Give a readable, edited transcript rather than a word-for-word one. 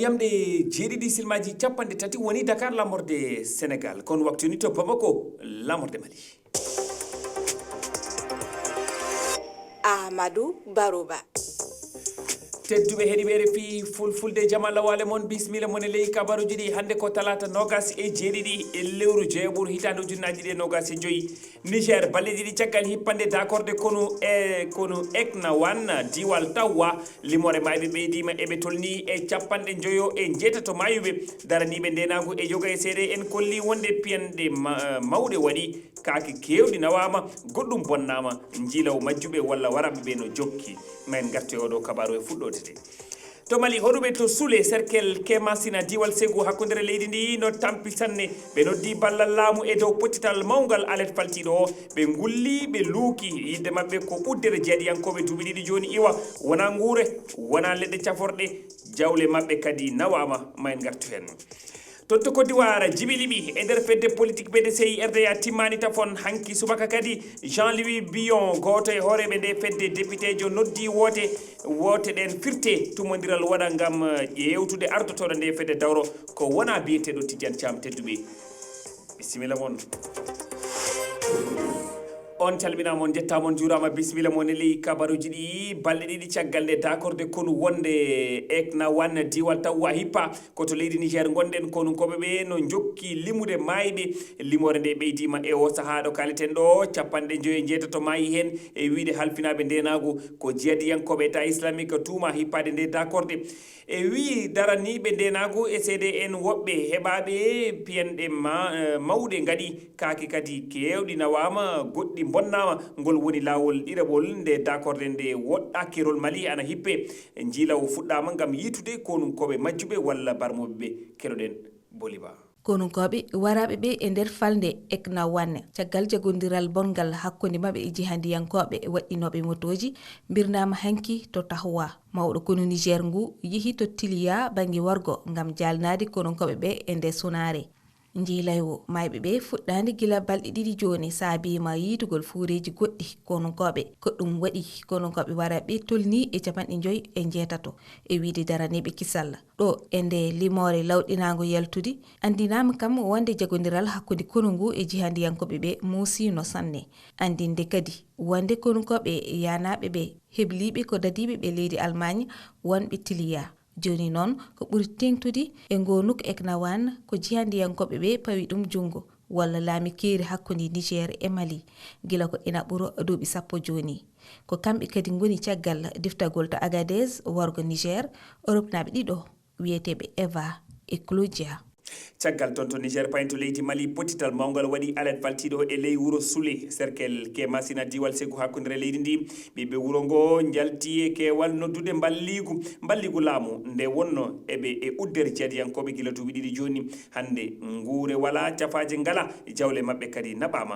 yamde jeeɗiɗi silmaji capanɗe tati woni Dakar lamorde Sénégal kono waktu ni to Bamako lamorde Mali. Amadou Barouba. tedduɓe heeɗiɓe RFI fulfulde jamalla wale mon bismilla mon e ley kabaruji ɗi hande ko talata nogas e jeeɗiɗi e lewru jeeɓuru hitande ujunnaji ɗi nogas e joyyi Niger balleji ɗi caggal hippande dakorde kono ekna wan diwal tawwa limore mayɓe ɓeydima eɓe tolni e capanɗe joyo e jeetato mayuɓe daraniɓe ndenagu e yoga e seeɗe en kolli wonde piyanɗe mawɗe waɗi kaake kewɗi nawama goɗɗum bonnama jiilaw majjuɓe walla waraɓe ɓe no jokki men gartoy oɗo kabaru e fuɗɗode to Mali hoɗuɓe to Soule cercle Kemasina diwal Ségou hakkudere leydi ndi no tampi sanne ɓe noddi ballal laamu e dow pottital mawgal alet faltiɗo o ɓe gulli ɓe luuki yidde mabɓe ko ɓuddere jeeɗiyankoɓe duuɓi ɗiɗi joni iwa wona guure wona leɗɗe caforɗe jawle mabɓe kadi nawama ma en gartu hen to Côte d'Ivoire jibiliɓi e nder fedde politique BDCI RDA timmani tafon hanki subaka kadi Jean-Louis Billon goto e hooreɓe nde fedde député jo noddi wote ɗen firte tumodiral waɗa gam yewtude ardotoɗo nde fedde dawro ko wona biyeteɗo Tidiane Thiam tedduɓe bisimilla moon on calminamon jettamon juurama bisimilla mon e ley kabaruji ɗi balɗe ɗiɗi caggal nde dakorde kono wonde ekna wan diwal tawwa hippa koto leydi Niger gonɗen kono koɓeɓe no jokki limude mayɓe limore nde ɓeydima e o saaha ɗo kaleten ɗo capanɗe joyi jeetato maayi hen e wiide halfinaɓe ndenagu ko jeeɗiyankoɓe état islamique tuuma hippade nde dakorde e wi daraniɓe ndenagu e CDN woɓɓe heɓaɓe piyanɗe mawɗe gaɗi kaake kadi kewɗi nawama goɗɗi bonnama ngol woni lawol ɗiɗaɓol nde dakorde nde woɗɗa kerol Mali ana hippe jiilaw fuɗɗama gam yitude konum koɓe majjuɓe walla barmoɓeɓe keɗoɗen Boliba konunkoɓe waraɓe ɓe e nder falde ekna wanne caggal jagodiral bongal hakkude mabɓe e jihandiyankoɓe waɗɗinoɓe motoji birnama hanki to tahwa mawɗo kono Niger ngu yeehi to Tiliya banggue wargo gam jalnade konunkoɓe ɓe e nder sunare jiilaywo mayɓe ɓe fuɗɗade gila balɗe ɗiɗi joni saabima yidugol fuureji goɗɗi konunkoɓe ko ɗum waɗi konunkoɓe waraɓe tolni e capanɗe joyi e jeetato e wiide daraniɓe kisal ɗo e nde limore lawɗinago yaltude andinama kam wonde jagodiral hakkude konungu e jihandiyankoɓe ɓe muusino sanne andinde kadi wonde konunkoɓe yanaɓe ɓe hebliɓe ko dadiɓe ɓe leydi Allemagne wonɓe Tiliya joni noon ko ɓuri tengtude e gonuk eknawan ko jihandiyankoɓe ɓe pawi ɗum jungo walla laami keeri hakkude Niger e Mali gila ko ina ɓuro duuɓi 10 joni ko kamɓe kadi goni caggal diftagol to Agadez wargo Niger Europe naɓe ɗiɗo wiyeteɓe Eva e Claudia caggal toon to Niger paynto leydi Mali pottital mawgal waɗi alet faltiɗo e ley wuuro Soule cercle Kemasina diwal Ségou hakkudere leydi ndi ɓiɓɓe wuuro ngo jalti e kewal noddude balligu laamu nde wonno eɓe e uddere jeeɗiyankoɓe gila duuɓi ɗiɗi joni hande guure wala cafaje ngala jawle mabɓe kadi naɓama